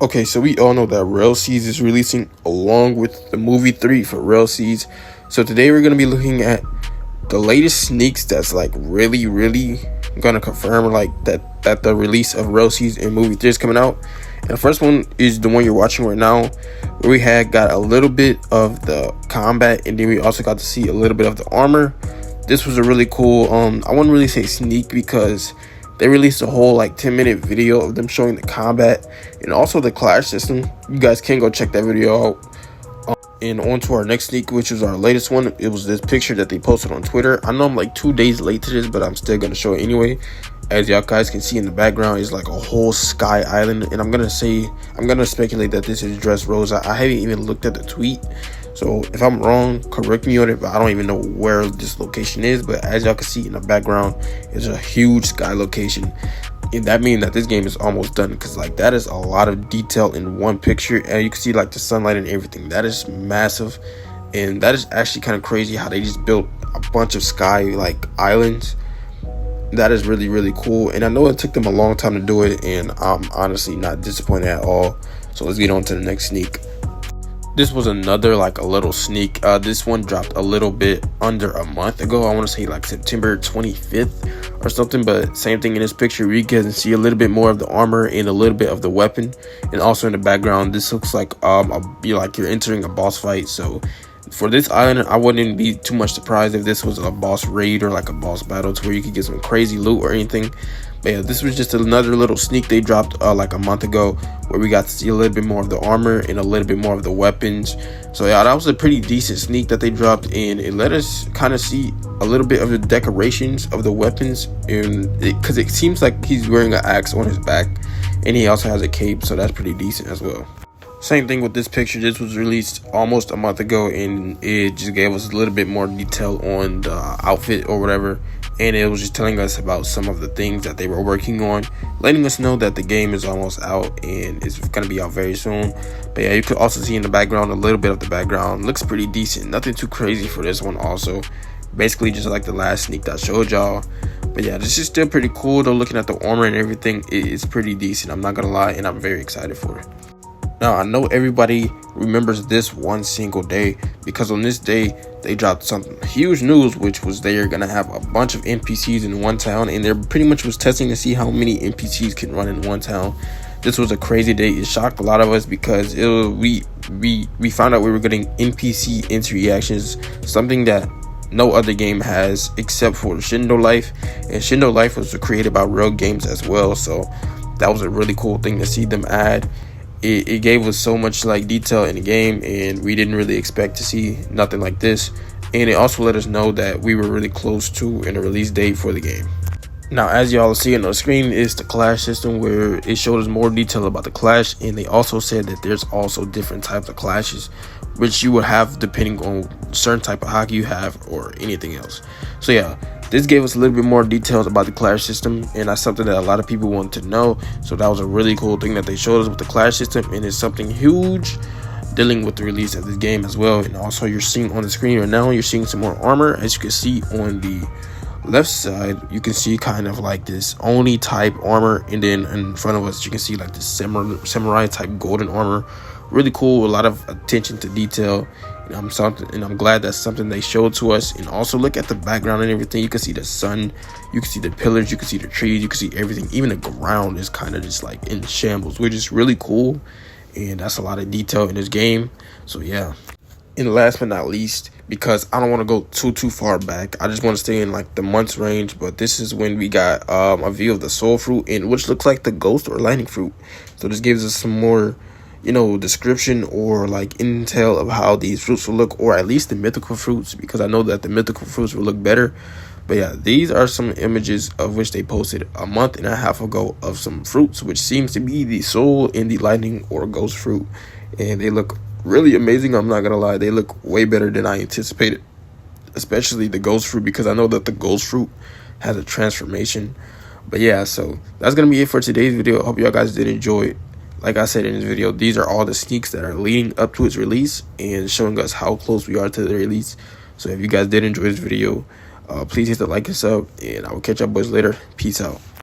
Okay, so we all know that Rell Seeds is releasing along with the movie 3 for Rell Seeds. So today we're going to be looking at the latest sneaks that's like really going to confirm like that the release of Rell Seeds and movie 3 is coming out. And the first one is the one you're watching right now, where we had got a little bit of the combat, and then we also got to see a little bit of the armor. This was a really cool I wouldn't really say sneak, because they released a whole like 10-minute video of them showing the combat and also the clash system. You guys can go check that video out. And on to our next sneak, which was our latest one. It was this picture that they posted on Twitter. I know I'm like 2 days late to this, but I'm still gonna show it anyway. As y'all guys can see in the background is like a whole sky island, and I'm gonna speculate that this is Dressrosa. I haven't even looked at the tweet, so if I'm wrong, correct me on it, but I don't even know where this location is. But as y'all can see in the background is a huge sky location, and that means that this game is almost done, because like that is a lot of detail in one picture, and you can see like the sunlight and everything. That is massive, and that is actually kind of crazy how they just built a bunch of sky like islands. That is really cool, and I know it took them a long time to do it, and I'm honestly not disappointed at all. So let's get on to the next sneak. This was another like a little sneak. This one dropped a little bit under a month ago. I want to say like September 25th or something, but same thing in this picture. We can see a little bit more of the armor and a little bit of the weapon, and also in the background this looks like you're entering a boss fight. So for this island, I wouldn't be too much surprised if this was a boss raid or like a boss battle to where you could get some crazy loot or anything. But yeah, this was just another little sneak they dropped like a month ago, where we got to see a little bit more of the armor and a little bit more of the weapons. So yeah, that was a pretty decent sneak that they dropped, and it let us kind of see a little bit of the decorations of the weapons, and because it seems like he's wearing an axe on his back, and he also has a cape, so that's pretty decent as well. Same thing with this picture. This was released almost a month ago, and it just gave us a little bit more detail on the outfit or whatever, and it was just telling us about some of the things that they were working on, letting us know that the game is almost out and it's going to be out very soon. But yeah, you could also see in the background a little bit of the background. Looks pretty decent, nothing too crazy for this one. Also basically just like the last sneak that I showed y'all. But yeah, this is still pretty cool though. Looking at the armor and everything, it's pretty decent, I'm not gonna lie, and I'm very excited for it. Now, I know everybody remembers this one single day, because on this day they dropped some huge news, which was they're gonna have a bunch of NPCs in one town, and they're pretty much was testing to see how many NPCs can run in one town. This was a crazy day. It shocked a lot of us, because we found out we were getting NPC entry reactions, something that no other game has except for Shindo Life, and Shindo Life was created by Rell Games as well. So that was a really cool thing to see them add. It gave us so much like detail in the game, and we didn't really expect to see nothing like this. And it also let us know that we were really close to a release date for the game. Now, as y'all see on the screen is the clash system, where it showed us more detail about the clash, and they also said that there's also different types of clashes, which you would have depending on certain type of hockey you have or anything else. So yeah, this gave us a little bit more details about the clash system, and that's something that a lot of people wanted to know. So that was a really cool thing that they showed us with the clash system, and it's something huge dealing with the release of this game as well. And also, you're seeing on the screen right now, you're seeing some more armor. As you can see on the left side, you can see kind of like this Oni type armor, and then in front of us you can see like this samurai type golden armor. Really cool, a lot of attention to detail, and I'm glad that's something they showed to us. And also look at the background and everything. You can see the sun, you can see the pillars, you can see the trees, you can see everything. Even the ground is kind of just like in shambles, which is really cool, and that's a lot of detail in this game. So yeah. And last but not least, because I don't want to go too far back, I just want to stay in like the months range, but this is when we got a view of the soul fruit, and which looks like the ghost or lightning fruit. So this gives us some more description or like intel of how these fruits will look, or at least the mythical fruits, because I know that the mythical fruits will look better. But yeah, these are some images of which they posted a month and a half ago of some fruits, which seems to be the soul and the lightning or ghost fruit, and they look really amazing. I'm not gonna lie, they look way better than I anticipated, especially the ghost fruit, because I know that the ghost fruit has a transformation. But yeah, so that's gonna be it for today's video. I hope y'all guys did enjoy it. Like I said in this video, these are all the sneaks that are leading up to its release and showing us how close we are to the release. So if you guys did enjoy this video, please hit the like and sub, and I will catch y'all boys later. Peace out.